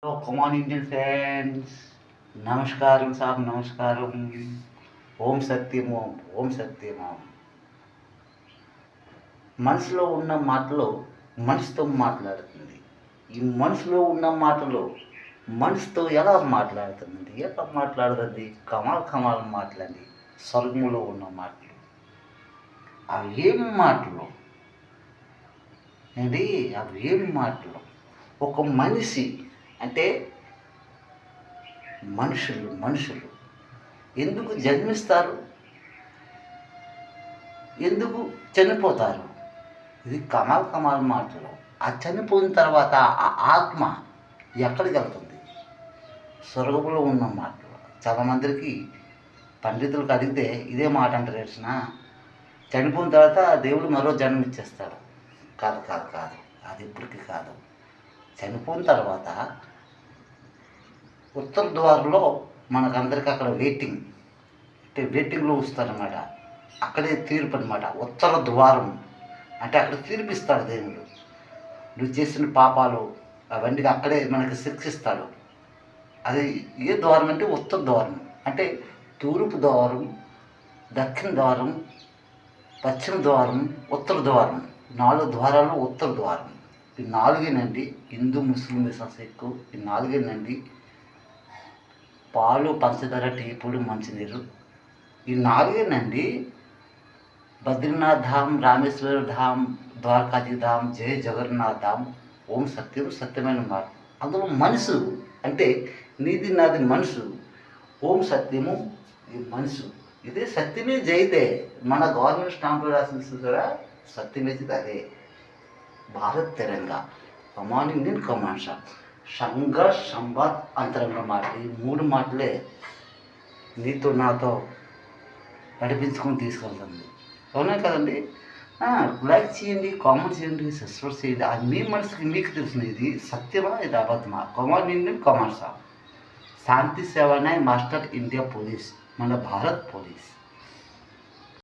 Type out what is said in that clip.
तो common Indian friends, నమస్కారం sir, నమస్కారం. ఓం సత్యం ఓం, ఓం సత్యం ఓం. మనసులో ఉన్న మాటలు మనసుతో మాట్లాడుతుంది. ఈ మనసులో ఉన్న మాటలు మనసుతో ఎలా మాట్లాడుతుంది, ఎలా మాట్లాడుతుంది? కమాల్ కమాల్ మాటలండి, స్వర్గంలో ఉన్న మాటలు. అవి ఏం మాటలు అండి? అవి ఏం మాటలు? ఒక మనిషి అంటే మనుషులు ఎందుకు జన్మిస్తారు, ఎందుకు చనిపోతారు? ఇది కమాల్ కమాల్ మాటలు. ఆ చనిపోయిన తర్వాత ఆ ఆత్మ ఎక్కడికి వెళ్తుంది? స్వర్గంలో ఉన్న మాటలు. చాలామందికి పండితులకు అడిగితే ఇదే మాట అంటారు, తెలిసిన చనిపోయిన తర్వాత దేవుడు మరో జన్మ ఇచ్చేస్తాడు. కాదు కాదు కాదు, అది ఇప్పటికీ కాదు. చనిపోయిన తర్వాత ఉత్తర ద్వారంలో మనకందరికీ అక్కడ వెయిటింగ్, అంటే వెయిటింగ్లో వస్తారనమాట. అక్కడే తీర్పు అనమాట. ఉత్తర ద్వారం అంటే అక్కడ తీర్పిస్తాడు దేవుడు. నువ్వు చేసిన పాపాలు అవన్నీ అక్కడే మనకి శిక్షిస్తాడు. అది ఏ ద్వారం అంటే ఉత్తర ద్వారం. అంటే తూర్పు ద్వారం, దక్షిణ ద్వారం, పశ్చిమ ద్వారం, ఉత్తర ద్వారం. 4 ద్వారాలు ఉత్తర ద్వారం. ఈ 4నండి హిందూ ముస్లిం సిక్కు. ఈ 4నండి పాలు, పంచదార, టీ పొడి, మంచినీరు. ఈ 4నండి బద్రీనాథ్ ధామ్, రామేశ్వర ధామ్, ద్వారకాజీ ధామ్, జయ జగన్నాథ్ ధామ్. ఓం సత్యం, సత్యమైన మాట. అందులో మనసు అంటే నీది నాది మనసు. ఓం సత్యము ఈ మనసు. ఇదే సత్యమే జయితే. మన గవర్నమెంట్ స్టాంపు రాసిన కూడా సత్యమేది అదే. Bharat Tiranga, come on Indian command shop, Sangharsh, Samvad, అంతరంగ మాట. ఈ 3 మాటలే నీతో నాతో నడిపించుకొని తీసుకెళ్తుంది. అవునా కదండి? లైక్ చేయండి, కామెంట్ చేయండి, సబ్స్క్రైబ్ చేయండి. అది మీ మనసుకి మీకు తెలిసిన ఇది సత్యమా, ఇది అబద్ధమా? కమాన్ ఇండియన్ కమాండ్ షాప్, శాంతి సేవనాయ్ మాస్టర్, ఇండియా పోలీస్, మన భారత్ పోలీస్.